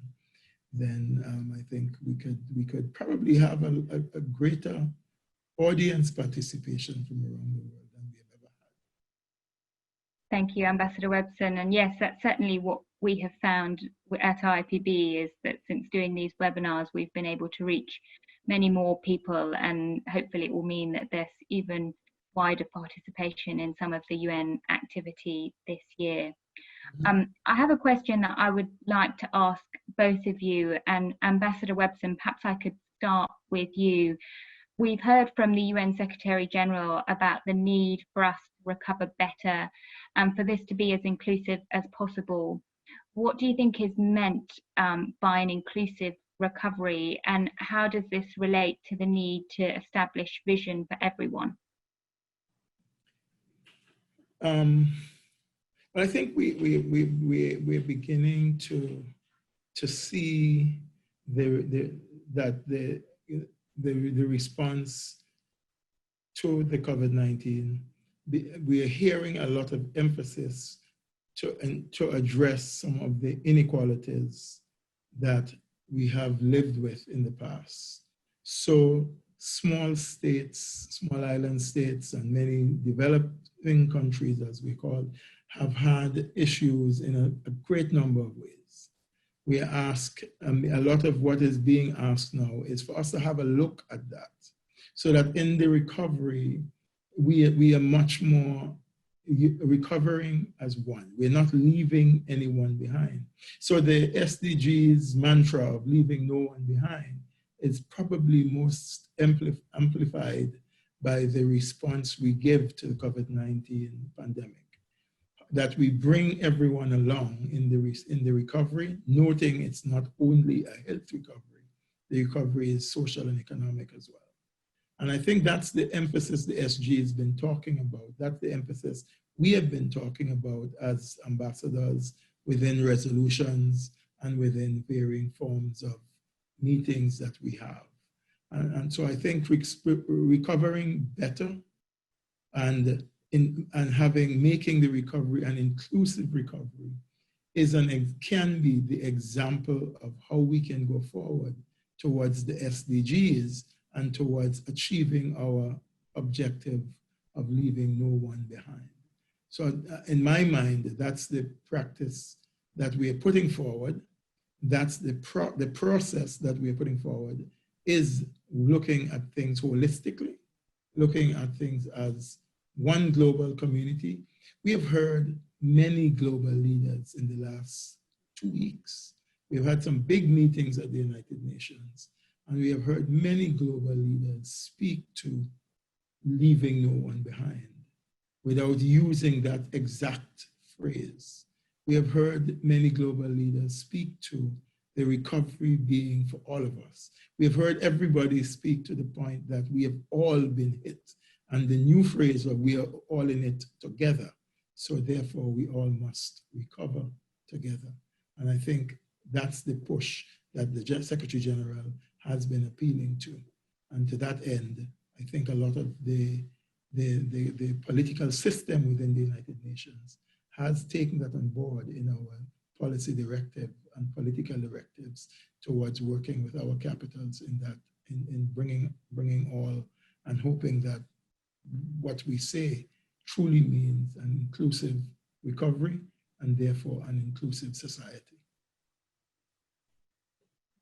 then I think we could probably have a greater audience participation from around the world than we have ever had. Thank you, Ambassador Webson. And yes, that's certainly what we have found at IAPB, is that since doing these webinars, we've been able to reach many more people, and hopefully it will mean that there's even wider participation in some of the UN activity this year. I have a question that I would like to ask both of you, and Ambassador Webson, perhaps I could start with you. We've heard from the UN Secretary General about the need for us to recover better and for this to be as inclusive as possible. What do you think is meant by an inclusive recovery, and how does this relate to the need to establish vision for everyone? I think we're beginning to see the response to the COVID-19. We are hearing a lot of emphasis to address some of the inequalities that we have lived with in the past. So small states, small island states, and many developing countries, as we call, have had issues in a great number of ways. We ask, a lot of what is being asked now is for us to have a look at that, so that in the recovery, we are much more recovering as one. We're not leaving anyone behind. So the SDGs mantra of leaving no one behind is probably most amplified by the response we give to the COVID-19 pandemic. That we bring everyone along in the recovery, noting it's not only a health recovery, the recovery is social and economic as well. And I think that's the emphasis the SG has been talking about. That's the emphasis we have been talking about as ambassadors within resolutions and within varying forms of meetings that we have. And so I think recovering better and making the recovery an inclusive recovery can be the example of how we can go forward towards the SDGs and towards achieving our objective of leaving no one behind. So in my mind, that's the practice that we are putting forward. That's the process that we are putting forward, is looking at things holistically, looking at things as one global community. We have heard many global leaders in the last 2 weeks. We've had some big meetings at the United Nations, and we have heard many global leaders speak to leaving no one behind without using that exact phrase. We have heard many global leaders speak to the recovery being for all of us. We have heard everybody speak to the point that we have all been hit, and the new phrase of we are all in it together. So therefore we all must recover together. And I think that's the push that the Secretary General has been appealing to. And to that end, I think a lot of the political system within the United Nations has taken that on board in our policy directive and political directives towards working with our capitals in bringing all, and hoping that what we say truly means an inclusive recovery and therefore an inclusive society.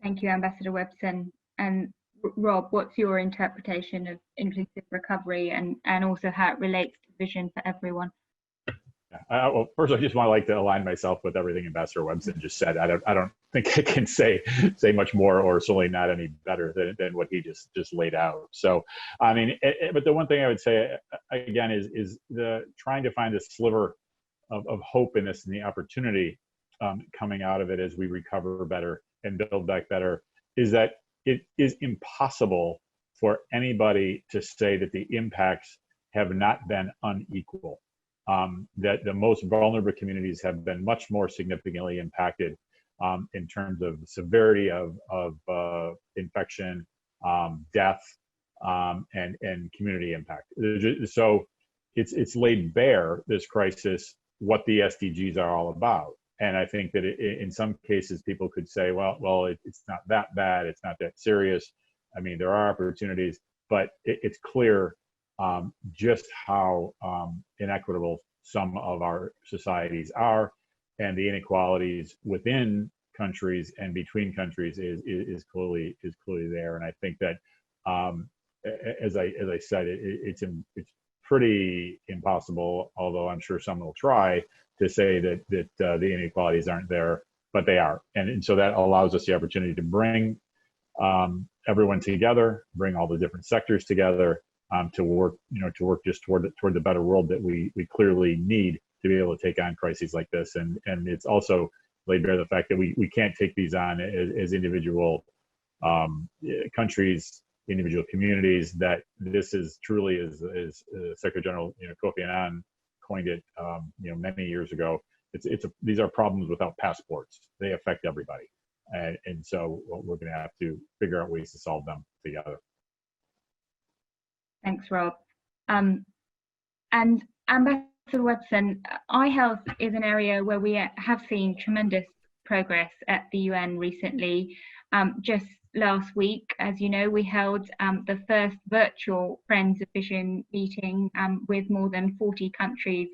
Thank you, Ambassador Webson. And Rob, what's your interpretation of inclusive recovery and also how it relates to vision for everyone? Well, first, I just want to align myself with everything Ambassador Webson just said. I don't think I can say much more, or certainly not any better than what he just laid out. So, I mean, but the one thing I would say again is the trying to find a sliver of hope in this and the opportunity coming out of it as we recover better and build back better, is that it is impossible for anybody to say that the impacts have not been unequal. That the most vulnerable communities have been much more significantly impacted in terms of severity of infection, death, and community impact. So it's laid bare, this crisis, what the SDGs are all about. And I think that in some cases, people could say, well, it's not that bad, it's not that serious. I mean, there are opportunities, but it's clear just how inequitable some of our societies are, and the inequalities within countries and between countries is clearly there. And I think that as I said, it's pretty impossible, although I'm sure some will try to say that the inequalities aren't there, but they are. And so that allows us the opportunity to bring everyone together, bring all the different sectors together, to work just toward the better world that we clearly need to be able to take on crises like this. And it's also laid bare the fact that we can't take these on as individual countries, individual communities. That this is truly, as Secretary General Kofi Annan coined it many years ago, these are problems without passports. They affect everybody, and so we're going to have to figure out ways to solve them together. Thanks, Rob. And Ambassador Webson, eye health is an area where we have seen tremendous progress at the UN recently. Just last week, as you know, we held the first virtual Friends of Vision meeting with more than 40 countries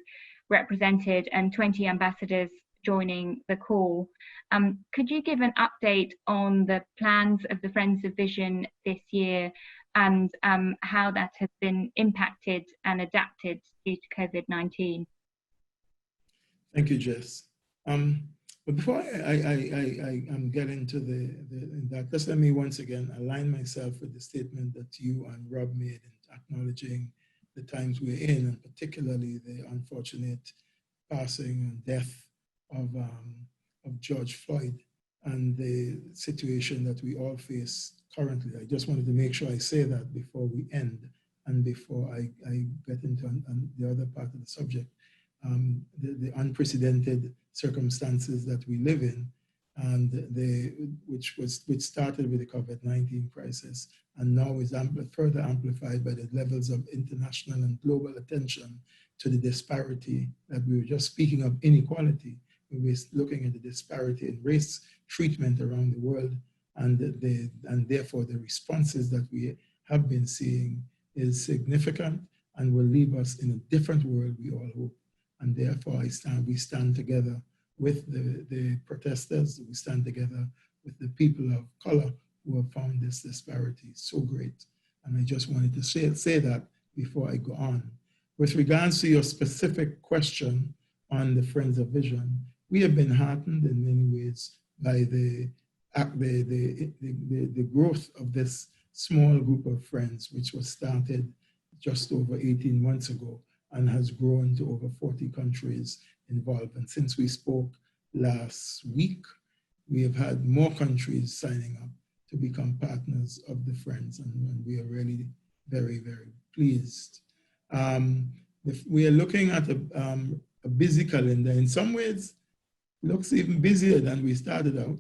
represented and 20 ambassadors joining the call. Could you give an update on the plans of the Friends of Vision this year, and how that has been impacted and adapted due to COVID-19? Thank you, Jess. But before I get into that, just let me once again align myself with the statement that you and Rob made in acknowledging the times we're in, and particularly the unfortunate passing and death of George Floyd and the situation that we all face currently. I just wanted to make sure I say that before we end and before I get into the other part of the subject. The unprecedented circumstances that we live in, and which started with the COVID-19 crisis and now is further amplified by the levels of international and global attention to the disparity that we were just speaking of, inequality. We were looking at the disparity in race treatment around the world, and therefore the responses that we have been seeing is significant and will leave us in a different world, we all hope. And therefore we stand together with the protesters, we stand together with the people of color who have found this disparity so great. And I just wanted to say that before I go on. With regards to your specific question on the Friends of Vision, we have been heartened in many ways by the growth of this small group of friends, which was started just over 18 months ago and has grown to over 40 countries involved. And since we spoke last week, we have had more countries signing up to become partners of the Friends, and we are really very, very pleased. We are looking at a busy calendar. In some ways, looks even busier than we started out,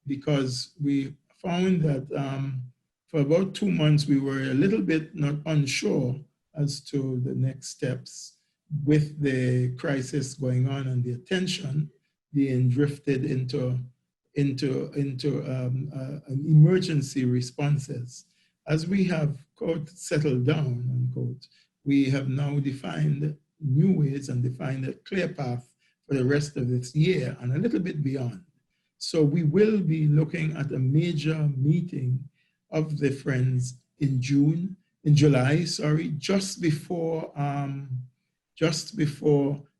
because we found that for about 2 months, we were a little bit not unsure as to the next steps with the crisis going on and the attention being drifted into emergency responses. As we have, quote, settled down, unquote, we have now defined new ways and defined a clear path for the rest of this year and a little bit beyond. So we will be looking at a major meeting of the Friends in July, just before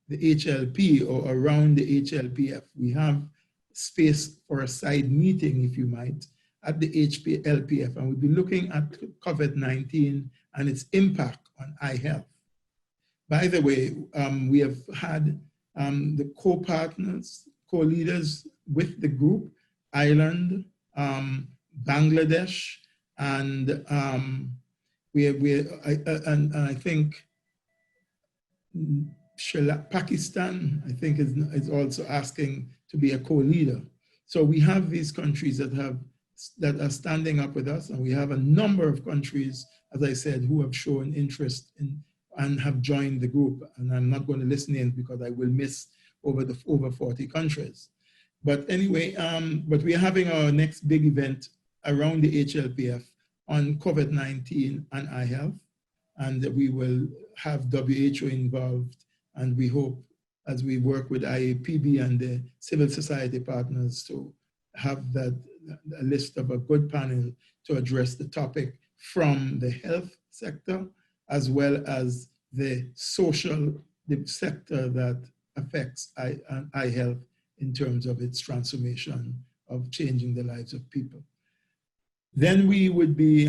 the HLP or around the HLPF. We have space for a side meeting, if you might, at the HLPF, and we'll be looking at COVID-19 and its impact on eye health. By the way, we have had the co-partners, co-leaders with the group, Ireland, Bangladesh, and I think Pakistan, I think, is also asking to be a co-leader. So we have these countries that are standing up with us, and we have a number of countries, as I said, who have shown interest in and have joined the group. And I'm not going to list names because I will miss over 40 countries. But anyway, but we are having our next big event around the HLPF on COVID-19 and eye health. And we will have WHO involved. And we hope, as we work with IAPB and the civil society partners, to have a list of a good panel to address the topic from the health sector, as well as the sector that affects eye health in terms of its transformation of changing the lives of people. Then we would be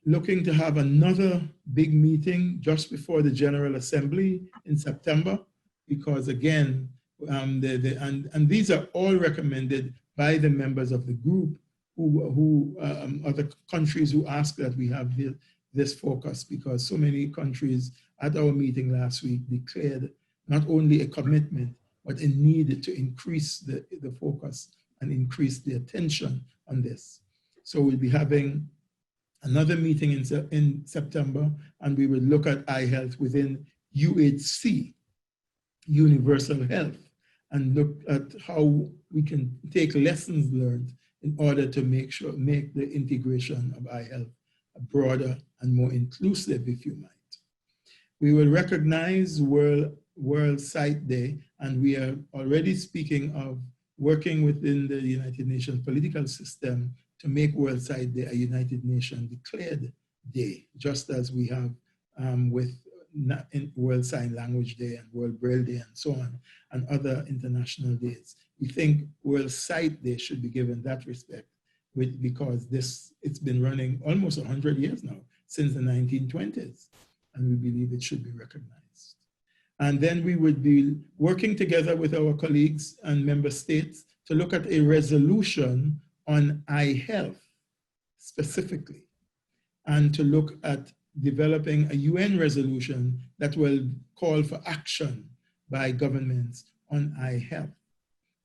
looking to have another big meeting just before the General Assembly in September, because again, and these are all recommended by the members of the group who are the countries who ask that we have this focus, because so many countries at our meeting last week declared not only a commitment, but a need to increase the focus and increase the attention on this. So we'll be having another meeting in September, and we will look at eye health within UHC, Universal Health, and look at how we can take lessons learned in order to make the integration of eye health broader and more inclusive, if you might. We will recognize World Sight Day, and we are already speaking of working within the United Nations political system to make World Sight Day a United Nations declared day, just as we have with World Sign Language Day and World Braille Day and so on, and other international days. We think World Sight Day should be given that respect, because it's been running almost 100 years now, since the 1920s, and we believe it should be recognized. And then we would be working together with our colleagues and member states to look at a resolution on eye health specifically, and to look at developing a UN resolution that will call for action by governments on eye health.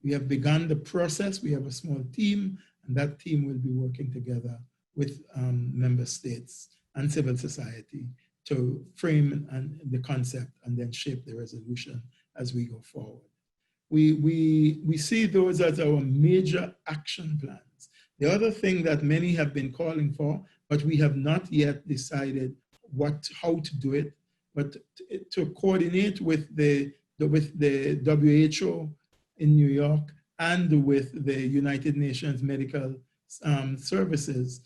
We have begun the process. We have a small team, and that team will be working together with member states and civil society to frame the concept and then shape the resolution as we go forward. We see those as our major action plans. The other thing that many have been calling for, but we have not yet decided how to do it, but to coordinate with the WHO in New York and with the United Nations Medical Services,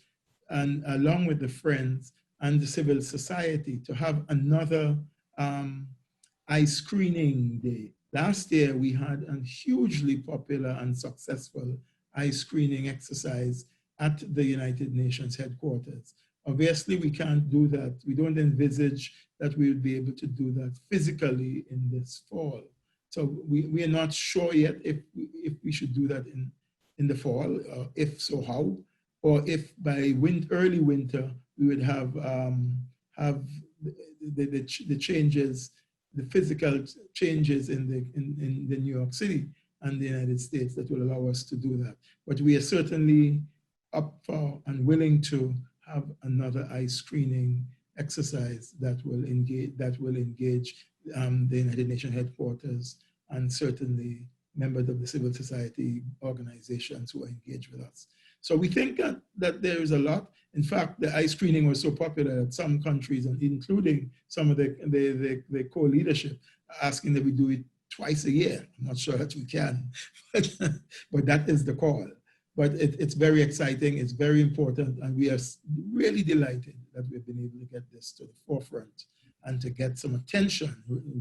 and along with the Friends and the civil society, to have another eye screening day. Last year, we had a hugely popular and successful eye screening exercise at the United Nations headquarters. Obviously, we can't do that. We don't envisage that we'll be able to do that physically in this fall. So we are not sure yet if we should do that in the fall, or if so, how, or if by early winter, we would have the changes, the physical changes in the New York City and the United States that will allow us to do that. But we are certainly up for and willing to have another eye screening exercise that will engage the United Nations headquarters and certainly members of the civil society organizations who are engaged with us. So we think that there is a lot. In fact, the eye screening was so popular that some countries, and including some of the co-leadership, are asking that we do it twice a year. I'm not sure that we can, but that is the call. But it's very exciting, it's very important, and we are really delighted that we've been able to get this to the forefront and to get some attention,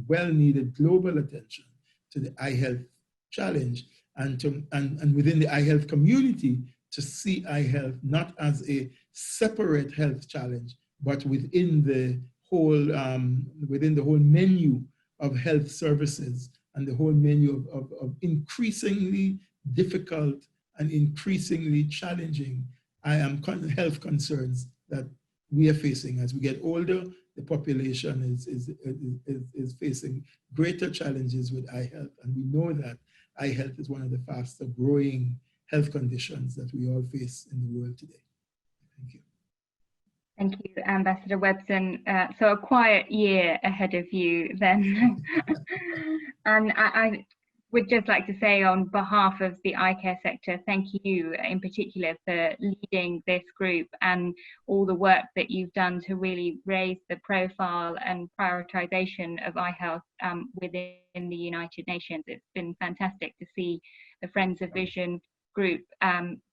well-needed global attention to the eye health challenge, and within the eye health community to see eye health not as a separate health challenge, but within the whole menu of health services and the whole menu of increasingly difficult and increasingly challenging health concerns that we are facing. As we get older, the population is facing greater challenges with eye health, and we know that eye health is one of the faster growing health conditions that we all face in the world today. Thank you. Thank you, Ambassador Webson. So a quiet year ahead of you then. And I would just like to say on behalf of the eye care sector, thank you in particular for leading this group and all the work that you've done to really raise the profile and prioritization of eye health within the United Nations. It's been fantastic to see the Friends of Vision group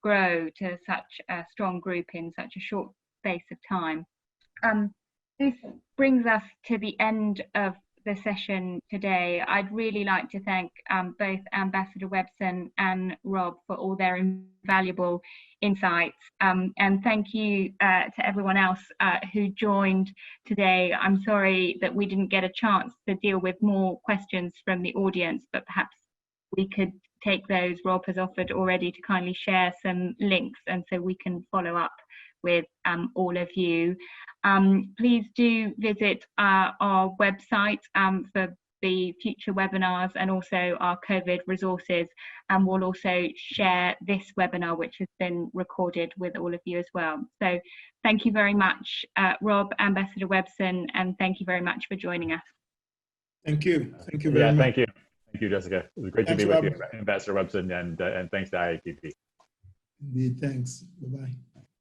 grow to such a strong group in such a short space of time. This brings us to the end of the session today. I'd really like to thank both Ambassador Webson and Rob for all their invaluable insights, and thank you to everyone else who joined today. I'm sorry that we didn't get a chance to deal with more questions from the audience, but perhaps we could take those. Rob has offered already to kindly share some links, and so we can follow up with all of you. Please do visit our website for the future webinars and also our COVID resources, and we'll also share this webinar which has been recorded with all of you as well. So thank you very much, Rob, Ambassador Webson, and thank you very much for joining us. Thank you. Thank you very much. Thank you. Thank you, Jessica. It was great to be with you, Ambassador Webson, and thanks to IAPB. Indeed, thanks. Bye-bye.